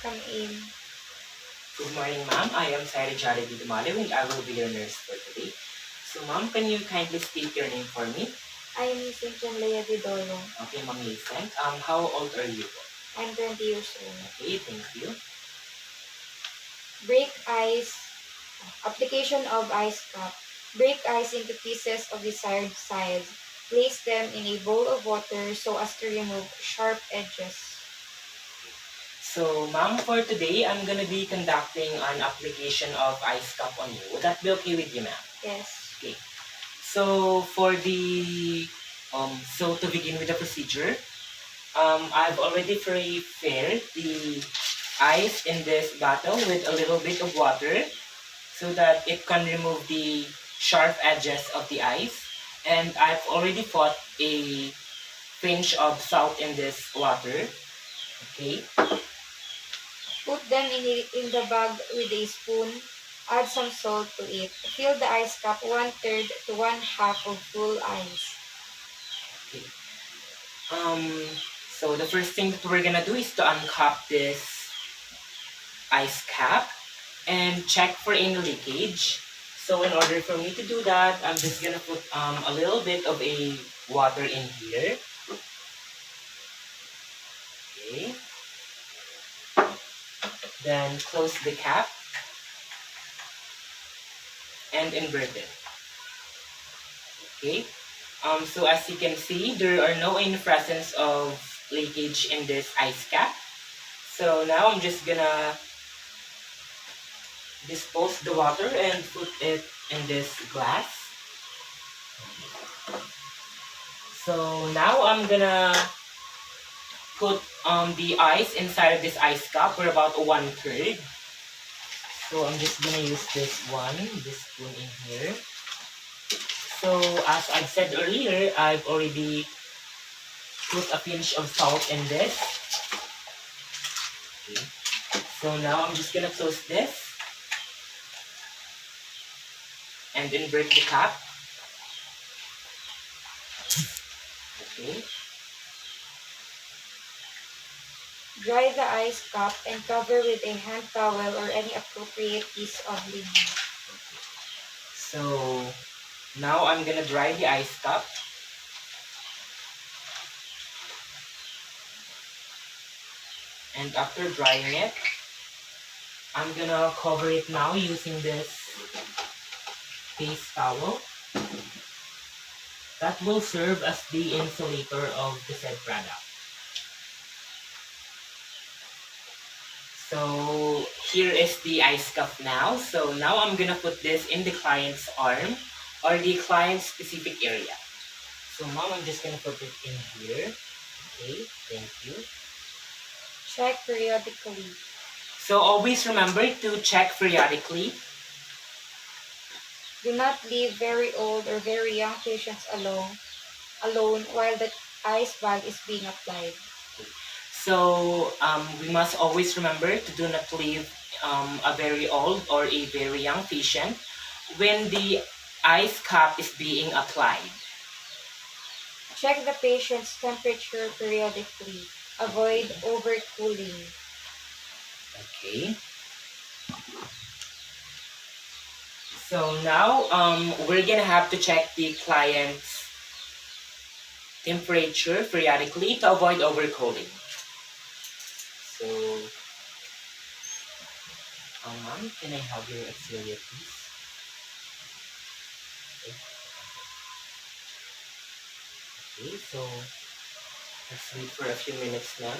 Come in. Good morning, ma'am. I am Sari Jollibee Dumalo and I will be your nurse for today. So, ma'am, can you kindly state your name for me? I am Miss Lea Vidolo. Okay, ma'am, listen. How old are you? I'm 20 years old. Okay, thank you. Break ice. Application of ice cup. Break ice into pieces of desired size. Place them in a bowl of water so as to remove sharp edges. So, ma'am, for today, I'm gonna be conducting an application of ice cup on you. Would that be okay with you, ma'am? Yes. Okay. So, so to begin with the procedure, I've already prepared the ice in this bottle with a little bit of water so that it can remove the sharp edges of the ice. And I've already put a pinch of salt in this water. Okay. Put them in the bag with a spoon. Add some salt to it. Fill the ice cup 1/3 to 1/2 of full ice. Okay. So the first thing that we're gonna do is to uncap this ice cap and check for any leakage. So in order for me to do that, I'm just gonna put a little bit of a water in here. Okay. Then close the cap and invert it. Okay. So as you can see, there are no any presence of leakage in this ice cap. So now I'm just gonna dispose the water and put it in this glass. So now I'm gonna put the ice inside of this ice cup for about 1/3. So I'm just gonna use this spoon in here. So as I've said earlier, I've already put a pinch of salt in this. Okay. So now I'm just gonna close this and invert the cap. Okay. Dry the ice cup and cover with a hand towel or any appropriate piece of linen. So now I'm gonna dry the ice cup. And after drying it, I'm gonna cover it now using this face towel. That will serve as the insulator of the said product. So here is the ice cup now. So now I'm gonna put this in the client's arm or the client's specific area. So now I'm just gonna put it in here. Okay, thank you. Check periodically. So always remember to check periodically. Do not leave very old or very young patients alone while the ice bag is being applied. So we must always remember to do not leave a very old or a very young patient when the ice cap is being applied. Check the patient's temperature periodically. Avoid overcooling. Okay. So now we're gonna have to check the client's temperature periodically to avoid overcooling. So, ma'am, can I have your auxilia, please? Okay. Okay, so let's wait for a few minutes now.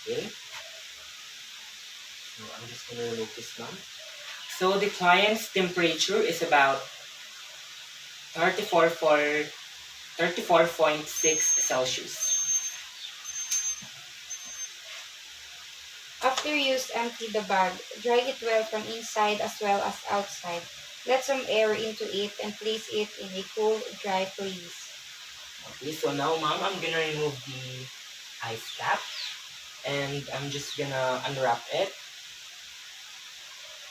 Okay. So I'm just gonna remove this now. So the client's temperature is about 34.6 Celsius. After use, empty the bag. Dry it well from inside as well as outside. Let some air into it and place it in a cool, dry place. Okay, so now ma'am, I'm gonna remove the ice cap and I'm just gonna unwrap it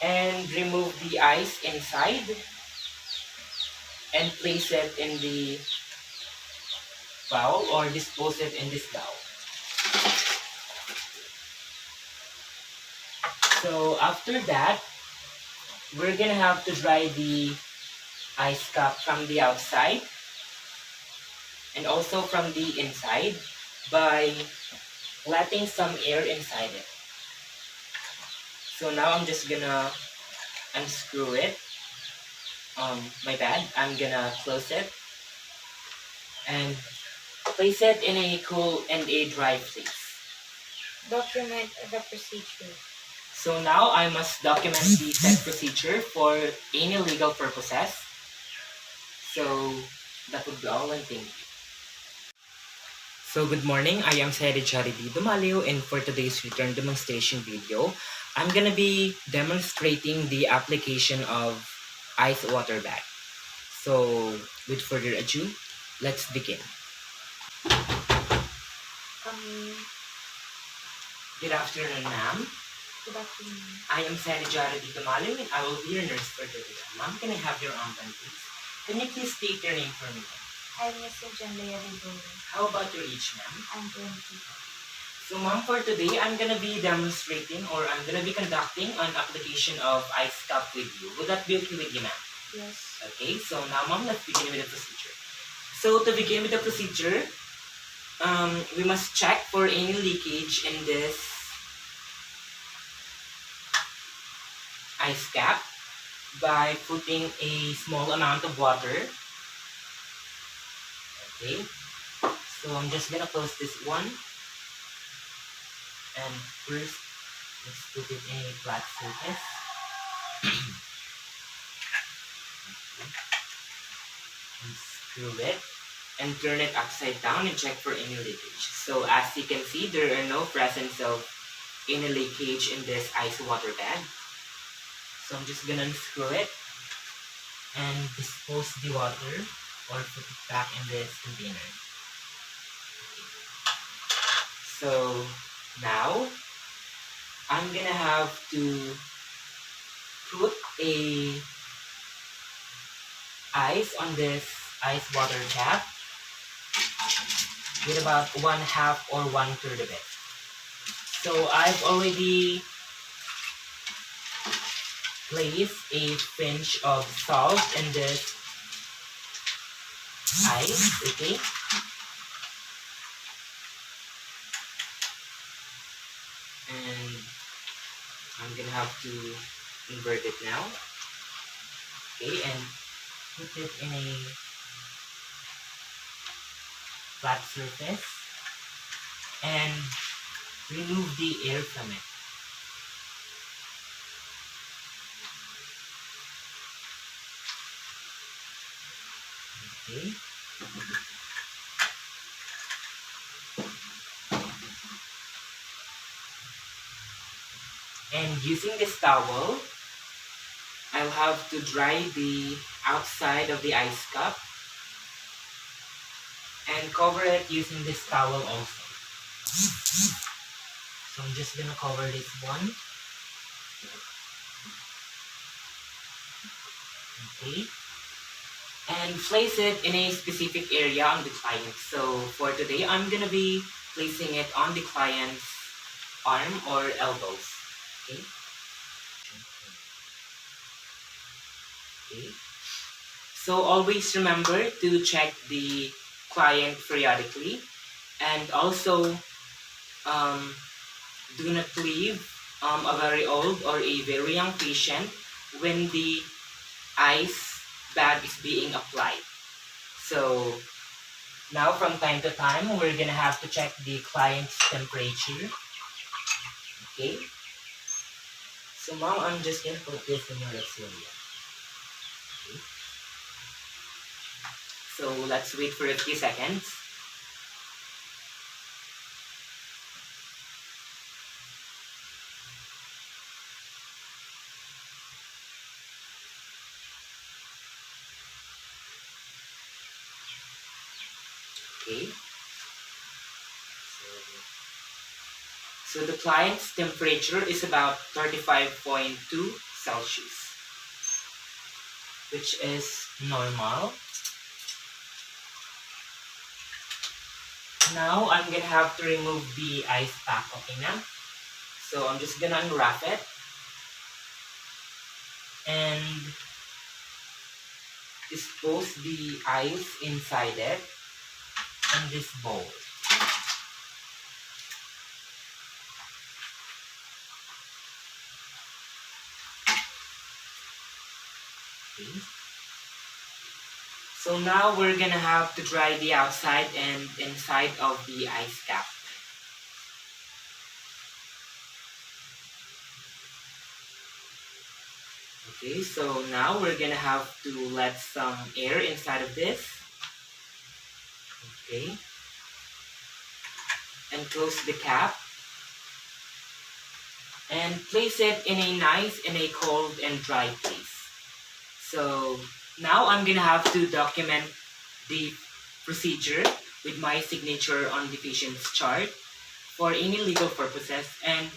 and remove the ice inside and place it in the bowl or dispose it in this bowl. So after that, we're gonna have to dry the ice cup from the outside and also from the inside by letting some air inside it. So now I'm just gonna unscrew it. My bad. I'm gonna close it and place it in a cool and a dry place. Document the procedure. So now I must document the said procedure for any legal purposes. So that would be all, and thank you. So good morning, I am Seri Charity Dumaliw, and for today's return demonstration video, I'm gonna be demonstrating the application of ice water bag. So with further ado, let's begin. Um, Good afternoon, ma'am. Good afternoon. I am Seri Charity Dumaliw, and I will be your nurse for today. Ma'am, can I have your armband, please? Can you please state your name for me? I'm Mr. Janlea Rigoro. How about your age, ma'am? I'm 20. So ma'am, for today, I'm gonna be demonstrating or I'm gonna be conducting an application of ice cup with you. Would that be okay with you, ma'am? Yes. Okay, so now ma'am, let's begin with the procedure. So to begin with the procedure, we must check for any leakage in this ice cap by putting a small amount of water. Okay, so I'm just gonna close this one. And first, let's put it in a flat surface. And screw it and turn it upside down and check for any leakage. So as you can see, there are no presence of any leakage in this ice water bag. So I'm just gonna unscrew it and dispose the water or put it back in this container. So now I'm gonna have to put a ice on this ice water cap with about 1/2 or 1/3 of it. So I've already placed a pinch of salt in this ice, okay? And I'm gonna have to invert it now. Okay, and put it in a flat surface and remove the air from it. Okay. And using this towel, I'll have to dry the outside of the ice cup and cover it using this towel also. So I'm just gonna cover this one. Okay. And place it in a specific area on the client. So for today, I'm gonna be placing it on the client's arm or elbows. Okay. Okay. So always remember to check the client periodically, and also do not leave a very old or a very young patient when the ice bag is being applied. So now from time to time, we're gonna have to check the client's temperature. Okay. So now I'm just gonna put this in your area. Okay. So let's wait for a few seconds. Okay. So the client's temperature is about 35.2 Celsius, which is normal. Now I'm gonna have to remove the ice pack, okay na? So I'm just gonna unwrap it and dispose the ice inside it in this bowl. Okay. So now we're gonna have to dry the outside and inside of the ice cap. Okay, so now we're gonna have to let some air inside of this. Okay. And close the cap. And place it in a cold and dry place. So now I'm gonna have to document the procedure with my signature on the patient's chart for any legal purposes and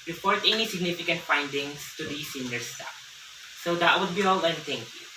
report any significant findings to the senior staff. So that would be all, and thank you.